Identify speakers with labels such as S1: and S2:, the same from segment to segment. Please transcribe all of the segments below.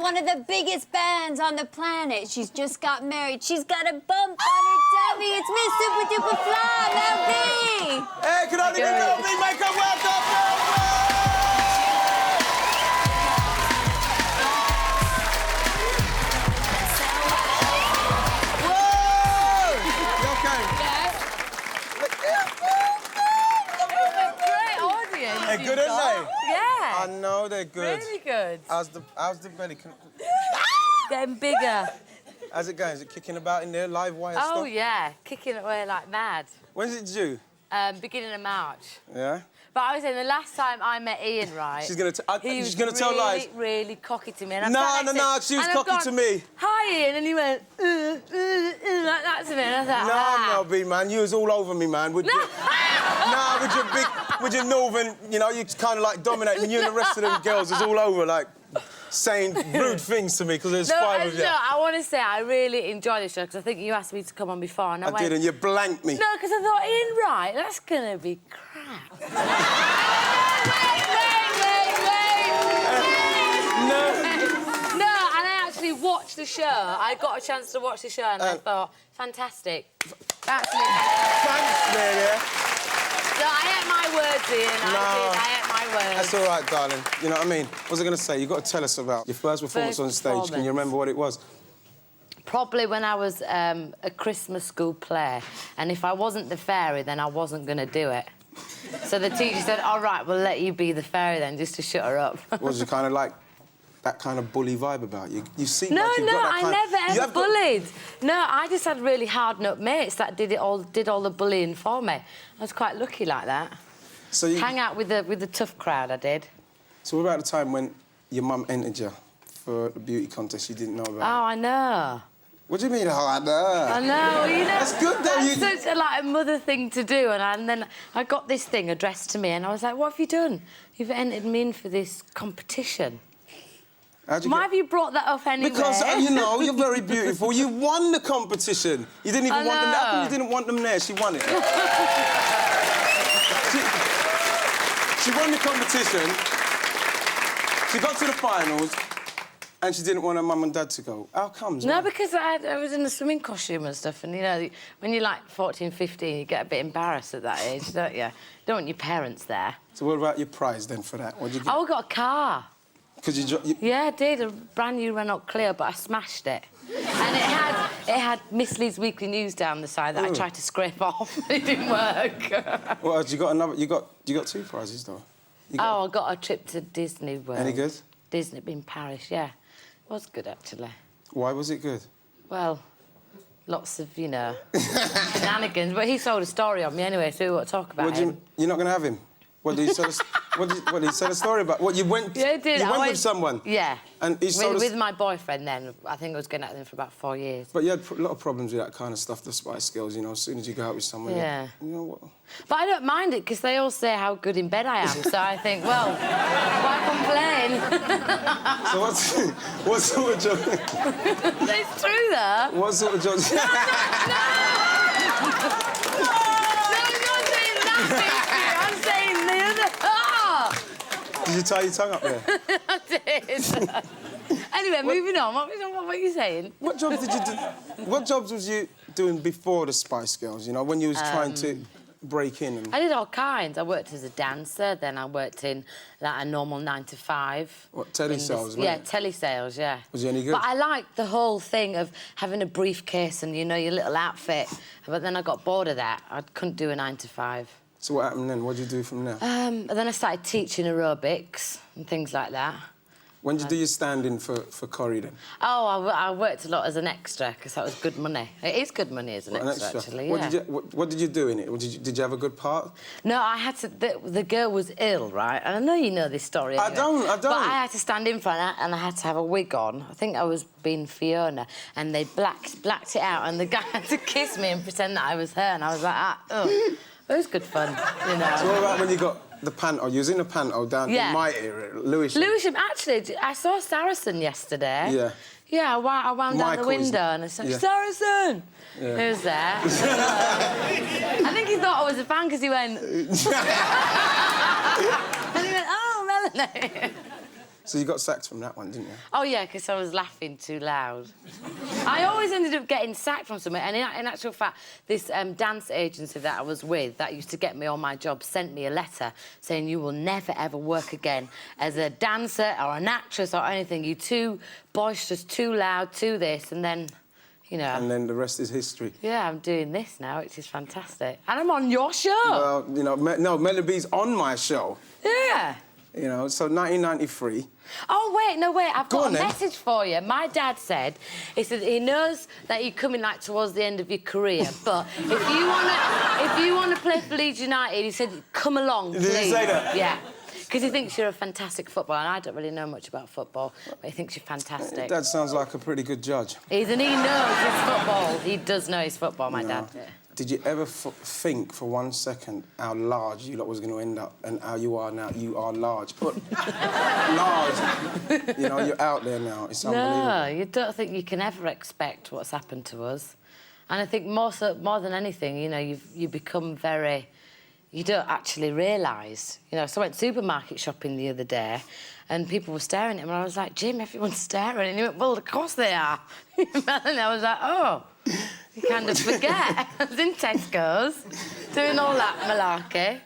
S1: one of the biggest bands on the planet. She's just got married. She's got a bump on her tummy. It's Miss Super Duper Fly, Mel B.
S2: Hey, can I be Mel B? Make her welcome, Mel B!
S3: They're
S2: good, aren't they?
S3: Yeah.
S2: I know they're good.
S3: Really good.
S2: How's the belly?
S3: Getting bigger.
S2: How's it going? Is it kicking about in there, live wire stuff?
S3: Oh, yeah. Kicking away like mad.
S2: When's it due?
S3: Beginning of March.
S2: Yeah?
S3: But I was saying, the last time I met Ian, right...
S2: She's going to tell lies.
S3: He was really cocky to me. And
S2: No, she was cocky to me.
S3: Hi, Ian. And he went, like that to me. And I was like,
S2: Mel B, man, you was all over me, man. With your northern, you know, you kind of like dominating me. You and the rest of them girls was all over, like, saying rude things to me because there's 5 of you.
S3: No, I want to say I really enjoyed this show because I think you asked me to come on before and I went...
S2: did, and you blanked me.
S3: No, because I thought, Ian Wright, that's going to be crap. Wait. No, and I actually watched the show. I got a chance to watch the show and I thought, fantastic. Absolutely.
S2: Thanks, man.
S3: So I ate my words, Ian. I ate my words.
S2: That's all right, darling. You know what I mean? What was I going to say? You've got to tell us about your first performance on stage. Can you remember what it was?
S3: Probably when I was a Christmas school play. And if I wasn't the fairy, then I wasn't going to do it. So the teacher said, all right, we'll let you be the fairy then, just to shut her up.
S2: Was it kind of like that kind of bully vibe about you? You seem
S3: no,
S2: like you've got that
S3: I never ever bullied.
S2: Got...
S3: No, I just had really hard-nut mates that did all the bullying for me. I was quite lucky like that.
S2: So you...
S3: Hang out with the tough crowd, I did.
S2: So what about the time when your mum entered you for the beauty contest you didn't know about?
S3: Oh, I know.
S2: What do you mean, oh, I know?
S3: I know, you know...
S2: That's good, though.
S3: That's such a mother thing to do, and then I got this thing addressed to me, and I was like, what have you done? You've entered me in for this competition. Why have you brought that up anyway?
S2: Because, you know, you're very beautiful. You won the competition. You didn't even want them there. How come you didn't want them there? She won it. she won the competition. She got to the finals. And she didn't want her mum and dad to go. How comes?
S3: No, because I was in a swimming costume and stuff, and, you know, when you're, like, 14, 15, you get a bit embarrassed at that age, don't you? You don't want your parents there. So
S2: what about your prize, then, for that? What did you get?
S3: Oh, I got a car.
S2: Because you...
S3: Yeah, I did. A brand-new Renault Clio, but I smashed it. And it had Miss Lee's Weekly News down the side that I tried to scrape off. It didn't work.
S2: Well, you got another... You got 2 prizes, though.
S3: I got a trip to Disney World.
S2: Any good?
S3: Disney in Paris, yeah. It was good, actually.
S2: Why was it good?
S3: Well, lots of, you know, shenanigans. But he sold a story on me anyway, so we won't talk about him.
S2: You're not going to have him? What did he sell? What did he sell a story about? What, you went?
S3: Yeah, I did.
S2: You went with someone.
S3: Yeah.
S2: And he sold
S3: with my boyfriend then. I think I was going out with him for about 4 years.
S2: But you had a lot of problems with that kind of stuff, the Spice Girls. You know, as soon as you go out with someone.
S3: Yeah.
S2: You know what?
S3: But I don't mind it because they all say how good in bed I am. So I think, well, why complain?
S2: So what sort of job?
S3: It's true, though.
S2: What sort of job?
S3: No!
S2: Did you tie your tongue up there?
S3: I did. Anyway, moving on. What were you saying?
S2: What jobs did you do? What jobs was you doing before the Spice Girls? You know, when you was trying to break in.
S3: I did all kinds. I worked as a dancer. Then I worked in a normal 9 to 5.
S2: What, telesales?
S3: Yeah, telesales. Yeah.
S2: Was you any good?
S3: But I liked the whole thing of having a briefcase and, you know, your little outfit. But then I got bored of that. I couldn't do a 9 to 5.
S2: So what happened then? What did you do from there?
S3: Then I started teaching aerobics and things like that.
S2: When did you do your stand-in for Corrie, then?
S3: Oh, I worked a lot as an extra, because that was good money. It is good money as an extra, actually, yeah.
S2: What did you do in it? Did you have a good part?
S3: No, I had to... The girl was ill, right? And I know you know this story anyway.
S2: I don't.
S3: But I had to stand in front of her, and I had to have a wig on. I think I was being Fiona, and they blacked it out, and the guy had to kiss me and pretend that I was her, and I was like, oh. It was good fun, you know.
S2: So what about when you got the panto? You was in the panto down in my area, Lewisham.
S3: Lewisham, actually, I saw Saracen yesterday.
S2: Yeah.
S3: Yeah, I wound down the window and I said, Saracen! Yeah. He was there. I think he thought I was a fan because he went... and he went, oh, Melanie.
S2: So you got sacked from that one, didn't you?
S3: Oh, yeah, because I was laughing too loud. I always ended up getting sacked from somewhere, and in actual fact, this dance agency that I was with, that used to get me on my job, sent me a letter saying, you will never, ever work again as a dancer or an actress or anything. You're too boisterous, too loud, too this, and then, you know...
S2: And then the rest is history.
S3: Yeah, I'm doing this now, which is fantastic. And I'm on your show!
S2: Well, you know, no, Melanie B's on my show.
S3: Yeah.
S2: You know, so 1993...
S3: Oh, wait, no, wait, I've got a
S2: then.
S3: message for you. My dad said, he said he knows that you're coming, like, towards the end of your career, but if you wanna play for Leeds United, he said, come along, please.
S2: Did he say that?
S3: Yeah. Because he thinks you're a fantastic footballer, and I don't really know much about football, but he thinks you're fantastic.
S2: Dad sounds like a pretty good judge.
S3: He knows his football. He does know his football, my dad. Yeah.
S2: Did you ever think for 1 second how large you lot was going to end up and how you are now? You are large. But large. You know, you're out there now. It's unbelievable.
S3: No, you don't think you can ever expect what's happened to us. And I think more than anything, you know, you become very... You don't actually realise. You know, so I went supermarket shopping the other day and people were staring at me and I was like, Jim, everyone's staring. And he went, well, of course they are. And I was like, oh, you kind of forget. I was in Tesco's doing all that malarkey.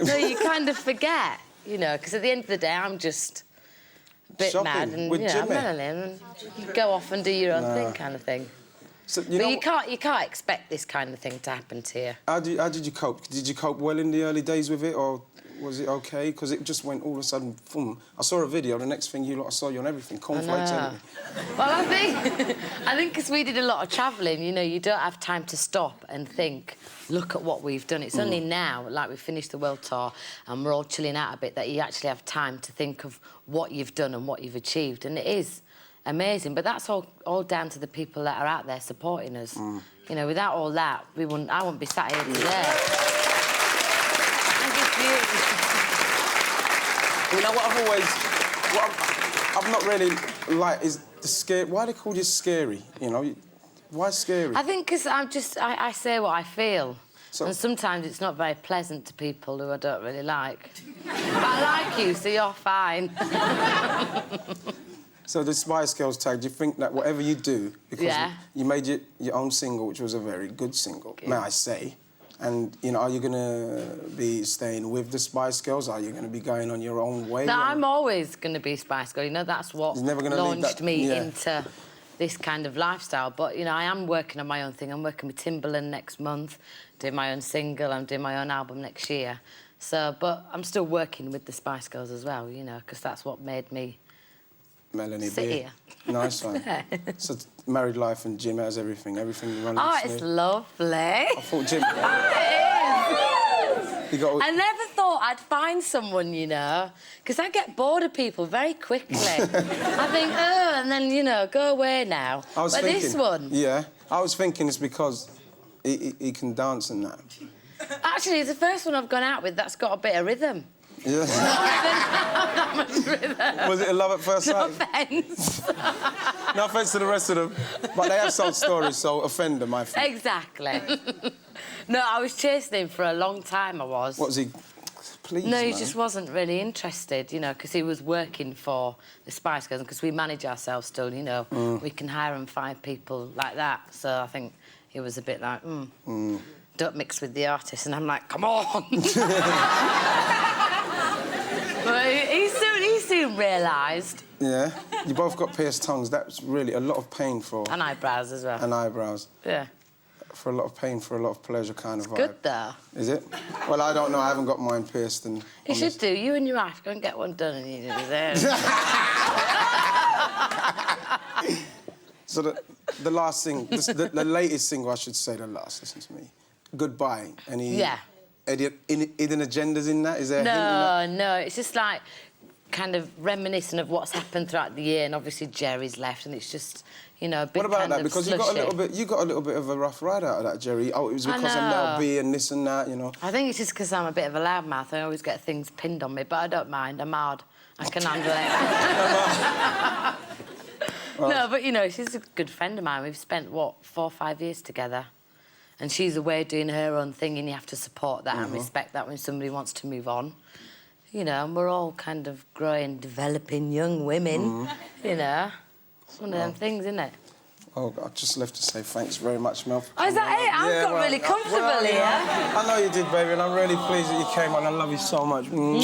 S3: No, you kind of forget, you know, because at the end of the day, I'm just a bit
S2: shopping
S3: mad and,
S2: with
S3: you know,
S2: Jimmy.
S3: I'm Melanie, and you go off and do your own thing kind of thing.
S2: So,
S3: But you can't expect this kind of thing to happen to you.
S2: How did you cope? Did you cope well in the early days with it, or was it OK? Because it just went all of a sudden, boom. I saw a video, the next thing I saw you on everything, cornflakes, everything.
S3: Well, I think because we did a lot of travelling, you know, you don't have time to stop and think, look at what we've done. It's only now, like we've finished the world tour and we're all chilling out a bit, that you actually have time to think of what you've done and what you've achieved. And it is amazing, but that's all down to the people that are out there supporting us. You know, without all that, I wouldn't be sat here today.
S2: You know what I've not really liked is the scare. Why they call you scary? You know, why scary?
S3: I think because I say what I feel.
S2: So,
S3: and sometimes it's not very pleasant to people who I don't really like. But I like you, so you're fine.
S2: So the Spice Girls tag, do you think that whatever you do, because you made your own single, which was a very good single, may I say, and, you know, are you going to be staying with the Spice Girls? Are you going to be going on your own way?
S3: No, I'm always going to be a Spice Girl. You know, that's what launched me into this kind of lifestyle. But, you know, I am working on my own thing. I'm working with Timbaland next month, doing my own single, I'm doing my own album next year. So, but I'm still working with the Spice Girls as well, you know, because that's what made me...
S2: Melanie
S3: sit
S2: B.
S3: here.
S2: Nice one. So married life and Jim has everything running smooth.
S3: It's lovely.
S2: I thought Jim...
S3: It is.
S2: I
S3: never thought I'd find someone, you know, because I get bored of people very quickly. I think, oh, and then, you know, go away now. But this one...
S2: Yeah, I was thinking it's because he can dance and that.
S3: Actually, it's the first one I've gone out with that's got a bit of rhythm.
S2: Yeah.
S3: Not much rhythm.
S2: Was it a love at first sight?
S3: No offence.
S2: No offence to the rest of them, but they have sold stories, so offend them, I think.
S3: Exactly. No, I was chasing him for a long time, I was.
S2: What was he? Please,
S3: No, he
S2: man.
S3: just wasn't really interested, you know, because he was working for the Spice Girls, and because we manage ourselves still, you know, we can hire and find people like that. So I think he was a bit like, don't mix with the artist, and I'm like, come on. But he soon realised.
S2: Yeah, you both got pierced tongues. That's really a lot of pain for...
S3: And eyebrows as well.
S2: And eyebrows.
S3: Yeah.
S2: For a lot of pain, for a lot of pleasure kind of vibe.
S3: Good, though.
S2: Is it? Well, I don't know. I haven't got mine pierced and...
S3: You should do. You and your wife go and get one done and you do it.
S2: So the last thing, the latest single, I should say, the last, listen to me. Goodbye. Any hidden agendas in that? Is there a hint in that?
S3: No, it's just like kind of reminiscent of what's happened throughout the year, and obviously Jerry's left, and it's just, you know, a bit.
S2: What about
S3: kind
S2: that?
S3: of
S2: Because you got a little bit of a rough ride out of that, Jerry. Oh, it was because I'm now B and this and that, you know.
S3: I think it's just because I'm a bit of a loudmouth. I always get things pinned on me, but I don't mind. I'm hard. I can handle it. Well, no, but you know, she's a good friend of mine. We've spent 4 or 5 years together. And she's away doing her own thing, and you have to support that and respect that when somebody wants to move on. you know, and we're all kind of growing, developing young women, you know. It's one of them things, isn't it?
S2: Oh, I'd just love to say thanks very much, Mel.
S3: Oh, is that it? I've got really comfortable here.
S2: I know you did, baby, and I'm really pleased that you came on. I love you so much. Mel,